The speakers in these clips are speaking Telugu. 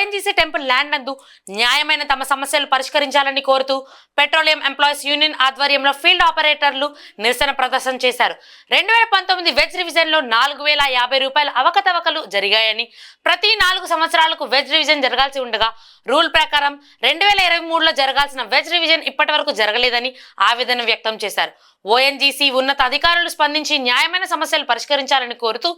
ఓఎన్జీసీ టెంపుల్ ల్యాండ్ నందు న్యాయమైన తమ సమస్యలు పరిష్కరించాలని కోరుతూ పెట్రోలియం ఎంప్లాయీస్ యూనియన్ ఆధ్వర్యంలో ఫీల్డ్ ఆపరేటర్లు నిరసన ప్రదర్శన చేశారు. 2019 వెజ్ రివిజన్ లో 4050 రూపాయల అవకతవకలు జరిగాయని, ప్రతి 4 సంవత్సరాలకు వెజ్ రివిజన్ జరగాల్సి ఉండగా రూల్ ప్రకారం 2023లో జరగాల్సిన వెజ్ రివిజన్ ఇప్పటి వరకు జరగలేదని ఆవేదన వ్యక్తం చేశారు. ఓఎన్జీసీ ఉన్నత అధికారులు స్పందించి న్యాయమైన సమస్యలు పరిష్కరించాలని కోరుతూ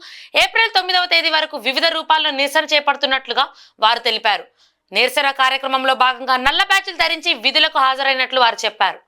ఏప్రిల్ 9వ తేదీ వరకు వివిధ రూపాల్లో నిరసన చేపడుతున్నట్లుగా వారు తెలిపారు. నిరసన కార్యక్రమంలో భాగంగా నల్ల బ్యాచ్లు ధరించి విధులకు హాజరైనట్లు వారు చెప్పారు.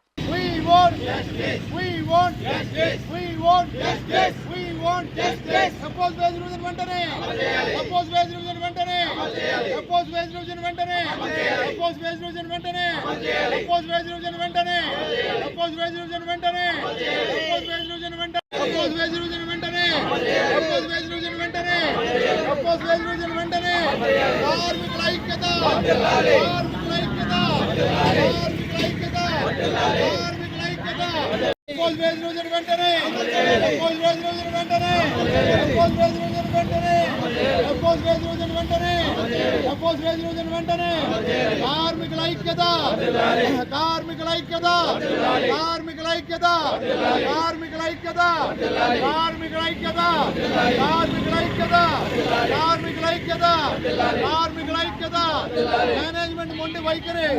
మేనేజ్మెంట్ మొండి వైఖరి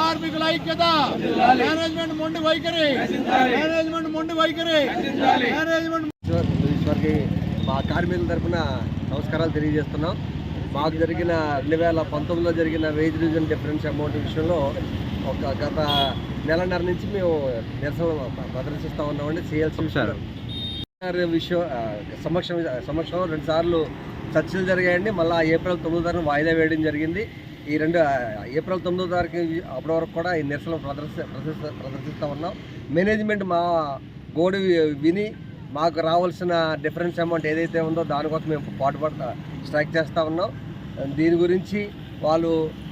కార్మికుల ఐక్యత మేనేజ్మెంట్ మొండి వైఖరి మా కార్మికుల తరఫున నమస్కారాలు తెలియజేస్తున్నాం. మాకు జరిగిన 2019లో జరిగిన వేజ్ రివిజన్ డిఫరెన్స్ అమౌంట్ విషయంలో గత నెలన్నర నుంచి మేము నిరసన ప్రదర్శిస్తూ ఉన్నామండి. సిఎల్సి సమక్షంలో 2 సార్లు చర్చలు జరిగాయండి. మళ్ళీ ఏప్రిల్ 9వ తారీఖున వాయిదా వేయడం జరిగింది. ఈ ఏప్రిల్ 9వ తారీఖు అప్పటి వరకు కూడా ఈ నిరసన ప్రదర్శిస్తూ ఉన్నాం. మేనేజ్మెంట్ మా గోడు విని మాకు రావాల్సిన డిఫరెన్స్ అమౌంట్ ఏదైతే ఉందో దానికోసం మేము పాటుపడతా స్ట్రైక్ చేస్తూ ఉన్నాం. దీని గురించి వాళ్ళు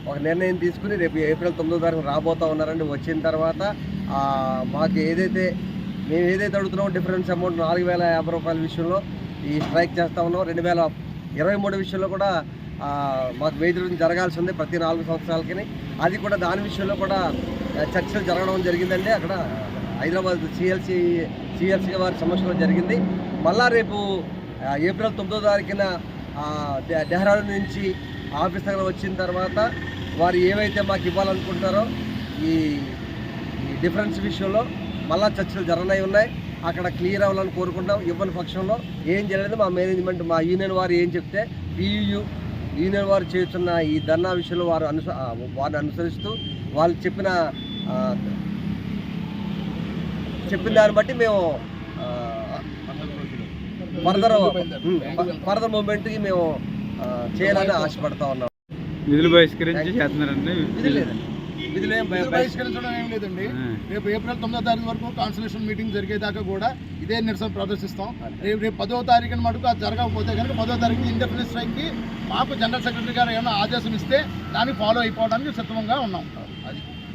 ఒక నిర్ణయం తీసుకుని రేపు ఏప్రిల్ 9వ తారీఖున రాబోతూ ఉన్నారండి. వచ్చిన తర్వాత మాకు మేము ఏదైతే అడుగుతున్నామో డిఫరెన్స్ అమౌంట్ 4050 రూపాయల విషయంలో ఈ స్ట్రైక్ చేస్తూ ఉన్నాం. 2023 విషయంలో కూడా మాకు వేజ్ రివిజన్ జరగాల్సి ఉంది ప్రతి 4 సంవత్సరాలకి. అది కూడా దాని విషయంలో కూడా చర్చలు జరగడం జరిగిందండి. అక్కడ హైదరాబాద్ సిఎల్సి వారి సమక్షంలో జరిగింది. మళ్ళా రేపు ఏప్రిల్ 9వ తారీఖున డెహ్రాడూన్ నుంచి ఆఫీస్ దగ్గర వచ్చిన తర్వాత వారు ఏవైతే మాకు ఇవ్వాలనుకుంటున్నారో ఈ డిఫరెన్స్ విషయంలో మళ్ళా చర్చలు జరగనవి ఉన్నాయి. అక్కడ క్లియర్ అవ్వాలని కోరుకుంటాం. ఇవ్వని పక్షంలో ఏం చేయలేదు మా మేనేజ్మెంట్ మా యూనియన్ వారు ఏం చెప్తే పియు యూనియన్ వారు చేస్తున్న ఈ ధర్నా విషయంలో వారిని అనుసరిస్తూ వాళ్ళు చెప్పిన దాన్ని బట్టి మేము ఫర్దర్ మూవ్మెంట్కి మేము చేయాలని ఆశపడతా ఉన్నాం. విధులు బహిష్కరించి చేస్తున్నారండి. బహిష్కరించడం ఏం లేదండి. రేపు ఏప్రిల్ 9వ తారీఖు వరకు కాన్సల్టేషన్ మీటింగ్ జరిగేదాకా కూడా ఇదే నిరసన ప్రదర్శిస్తాం. రేపు 10వ తారీఖున మటుకు అది జరగకపోతే కనుక 10వ తారీఖు ఇండెఫినిట్ స్ట్రైక్కి మాకు జనరల్ సెక్రటరీ గారు ఏమైనా ఆదేశం ఇస్తే దాన్ని ఫాలో అయిపోవడానికి సిద్ధంగా ఉన్నాం.